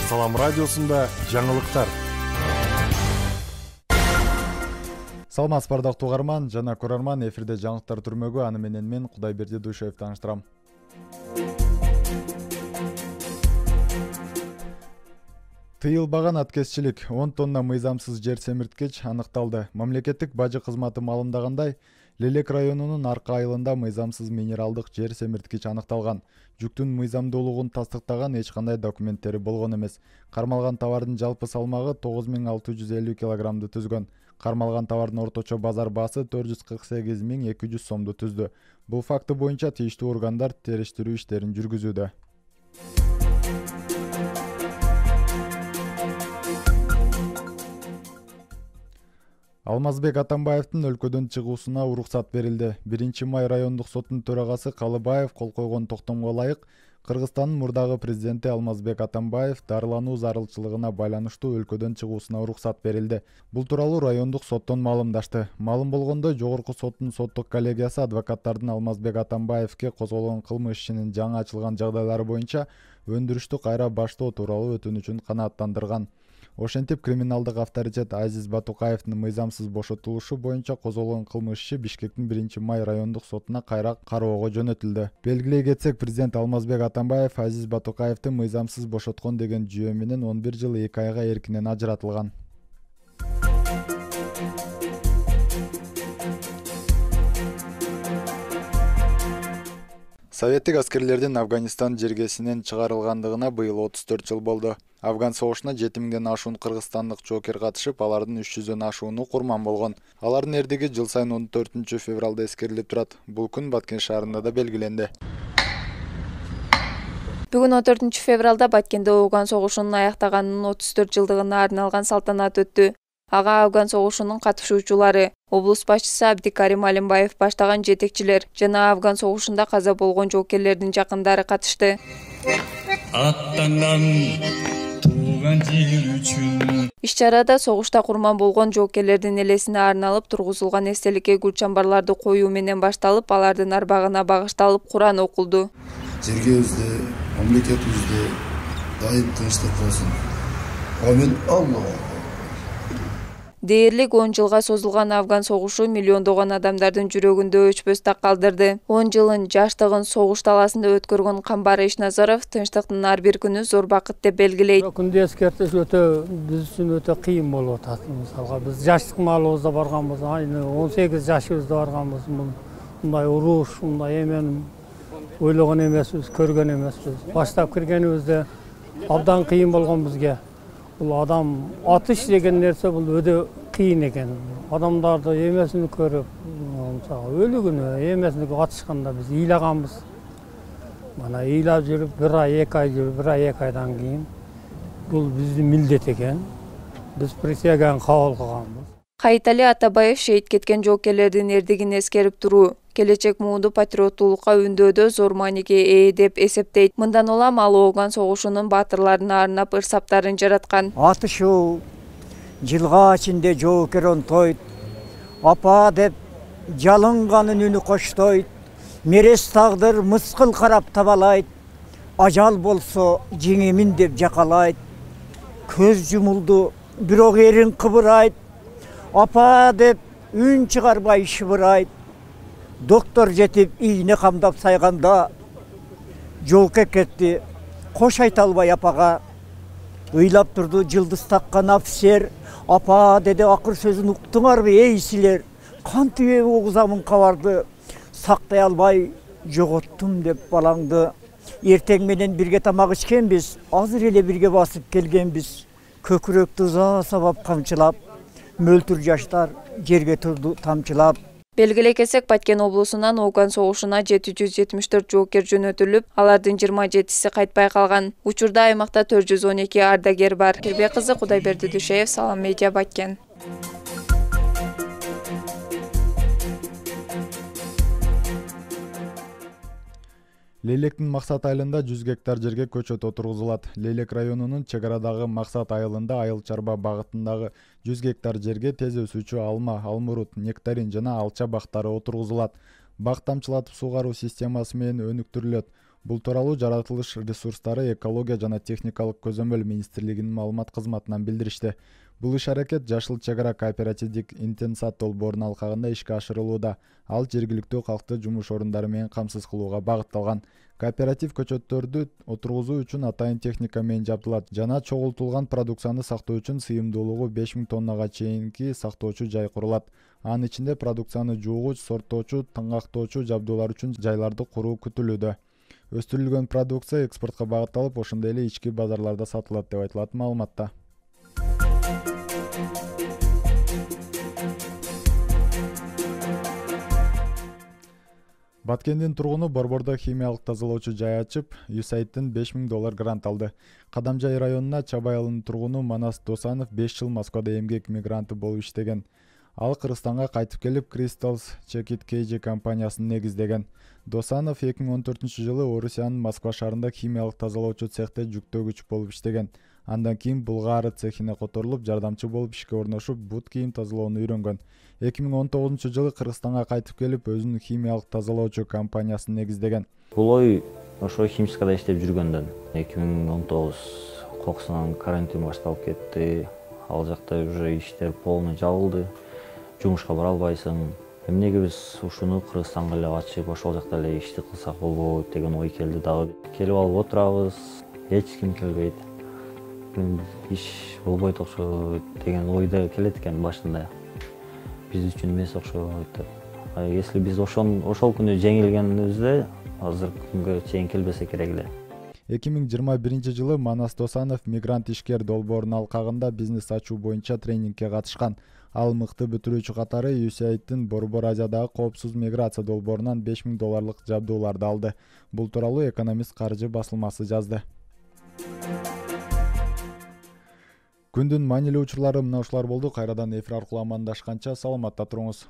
Салам радиосунда жаңылыктар. Саламатсыз бардыктуу угарман жана көрөрман, эфирде жаңылыктар түрмөгү, аны менен мен Кудайберди Дүйшөев тааныштырам. Тыйылбаган аткезчилик 10 тонна мыйзамсыз жер семирткеч аныкталды. Мамлекеттик бажы кызматы маалымдагандай, Лелек районунун Арка айылында мыйзамсыз минералдык жер семирткеч аныкталган. Жүктүн мыйзамдуулугун тастыктаган эч кандай документтери болгон эмес. Кармалган товардын жалпы салмагы 9650 килограммды түзгөн. Кармалган товардын орточо базар баасы 448.200 сомду түздү. Бул факты боюнча тийиштүү органдар териштирүү иштерин жүргүзүүдө. Алмазбек Атамбаевдин өлкөдөн чыгуусуна уруксат берилди. 1-май райондук соттун төрагасы Калыбаев кол койгон токтомго ылайык Кыргызстандын мурдагы президенти Алмазбек Атамбаев дарылануу зарылчылыгына байланыштуу өлкөдөн чыгуусуна уруксат берилди. Бул тууралуу райондук соттон маалымдашты. Маалым болгондой, жогорку соттун соттук коллегиясы адвокаттардын Алмазбек Атамбаевке козголгон кылмыш ишинин жаңы ачылган жагдайлары боюнча өндүрүштү кайра баштоо тууралуу өтүнүчүн канааттандырган. Ошентип, криминалдык авторитет Азиз Батукаевдин мыйзамсыз бошотулушу боюнча козголгон кылмыш иши Бишкектин 1-май райондук сотуна кайра кароого жөнөтүлдү. Белгилей кетсек, президент Алмазбек Атамбаев Азиз Батукаевди мыйзамсыз бошоткон деген жүйө менен 11 жыл 2 айга эркинен ажыратылган. Советтик аскерлердин Афганистан жергесинен чыгарылгандыгына быйыл 34 жыл болду. Афган согушуна 7000ден ашуун кыргызстандык жоокер катышып, алардын 300дөн ашууну курман болгон. Алардын эрдиги жыл сайын 14 февралда эскерилип турат. Бул күн Баткен шаарында да белгиленди. Бүгүн 14 февралда Баткенде Афган согушунун аяктаганынын 34 жылдыгына арналган салтанат өттү. Ага Афган согушунун катышуучулары, облус башчысы Абдикарим Алимбаев баштаган жетекчилер жана Афган согушунда каза болгон жоокерлердин жакындары катышты. Иш-чарада согушта курман болгон жоокерлердин элесине арналып тургузулган эстеликке гүл чамбарларды коюу менен башталып, алардын арбагына багышталып Куран окулду. Жергебизде, мамлекетибизде дайым тынчтык болсун. Амин. Аллах. Дээрлик 10 жылга созулган Афган согушу миллиондогон адамдардын жүрөгүндө өчпөс так калдырды. 10 жылын жаштыгын согуш таласында өткөргөн Камбар Ишназаров тынчтыктын ар бир күнү зор бакыт деп белгилейт. Күндө эскертиш биз үчүн өтө кыйын болуп атат. Мисалга биз жаштык маалыбызда барганбыз, айны 18 жашыбызда барганбыз. Мындай уруш, мындай эмени ойлогон эмеспиз, көргөн эмеспиз. Баштап киргенибизде абдан кыйын болгон бизге. Бул адам атыш деген нерсе бул өтө кыйын экен. Адамдарды эмесин көрүп, өлүгүнө эмесин атышканда биз ыйлаганбыз. Мана ыйлап жүрүп, 1 ай 2 ай жүрүп, 1 ай 2 айдан кийин бул биздин милдет экен. Биз присяганы кабыл кылганбыз. Кайтали Атабаев шейит кеткен жоокерлердин эрдигин эскерип туруу келечек муунду патриоттуулукка үндөөдө зор мааниге ээ деп эсептейт. Мындан улам ал Афган согушунун баатырларына арнап ырсаптарын жараткан. Атышуу жылга ичинде жоокер онтойт, апа деп жалынганын үнү коштойт, мерес тагдыр мыскыл карап табалайт, ажал болсо жеңемин деп жакалайт, көз жумулду бирок эрин кыбырайт, апа деп үн чыгарбай шыбырайт. Доктор жетип ийне камдап сайганда жоокер кетти, кош айта албай апага. Ыйлап турду жылдыз таккан офицер, апа деди акыр сөзүн уктуңарбы эй силер? Кантип угузамын кабарды, сактай албай жоготтум деп балаңды. Эртең менен бирге тамак ичкенбиз, азыр эле бирге басып келгенбиз. Көкүрөктү за сабап камчылап, мөлтүр жаштар жерге турду тамчылап. Белгилей кетсек, Баткен облусунан Афган согушуна 774 жоокер жөнөтүлүп, алардын 27си кайтпай калган. Учурда аймакта 412 ардагер бар. Кирбек кызы, Кудайберди Дүйшөев, Салам Медиа, Баткен. Лейлектин Максат айылында 100 гектар жерге көчөт отургузулат. Лейлек районунун чек арадагы Максат айылында айыл чарба багытындагы 100 гектар жерге тез өсүүчү алма, алмурут, нектарин жана алча бактары отургузулат. Бак тамчылатып суугаруу системасы менен өнүктүрүлөт. Бул тууралуу жаратылыш ресурстары, экология жана техникалык көзөмөл министрлигинин маалымат кызматынан билдиришти. Бул иш-аракет Жашыл чек ара кооперативдик интенсат долбоорунун алкагында ишке ашырылууда. Ал жергиликтүү калкты жумуш орундары менен камсыз кылууга багытталган. Кооператив көчөттөрдү отургузуу үчүн атайын техника менен жабдылат жана чогултулган продукцияны сактоо үчүн сыйымдуулугу 5000 тоннага чейинки сактоочу жай курулат. Анын ичинде продукцияны жуугуч, сорттоочу, тыңгактоочу жабдуулар үчүн жайларды куруу күтүлүүдө. Өстүрүлгөн продукция экспортко багытталып, ошондой эле ички базарларда сатылат деп айтылат маалыматта. Баткендин тургуну Борбордо химиялык тазалоочу жай ачып, USAIDтен $5000 грант алды. Кадамжай районуна Чабай айылынын тургуну Манас Досанов 5 жыл Москвада эмгек мигранты болуп иштеген. Ал Кыргызстанга кайтып келип, Crystals Checkit KG компаниясын негиздеген. Досанов 2014 жылы Орусиянын Москва шаарында химиялык тазалоочу цехте жүктөгүч болуп иштеген. Андан кийин Булгаары цехине которулуп, жардамчы болуп ишке орношуп, бут кийим тазалоону үйрөнгөн. 2019 жылы Кыргызстанга кайтып келип, өзүнүн химиялык тазалоочу компаниясын негиздеген. Бул ой ошо химчискада иштеп жүргөндөн 2019 кокусунан карантин башталып кетти. Ал жакта уже иштер полный жабылды. Жумушка бара албайсың. Эмнеге биз ушуну Кыргызстанга эле ачып, ошол жакта эле ишти кылсак болбойт деген ой келди дагы. Келип алып отурабыз, эч ким келбейт. Иш болбойт окшойт деген ойда келет экен башында. Биз үчүн эмес окшойт деп. Если биз ошол күнү жеңилгенибизде, азыркы күнгө чейин келбесе керек эле. 2021 жылы Манас Досанов мигрант ишкер долбоорунун алкагында бизнес ачуу боюнча тренингке катышкан. Ал мыкты бүтүрүүчү катары USAIDтин Борбор Азиядагы коопсуз миграция долбоорунан $5000 жабдууларды алды. Бул тууралуу Экономист каржы басылмасы жазды. Күндүн маанилүү учурлары мына ушулар болду. Кайрадан эфир аркылуу амандашканча саламатта туруңуз.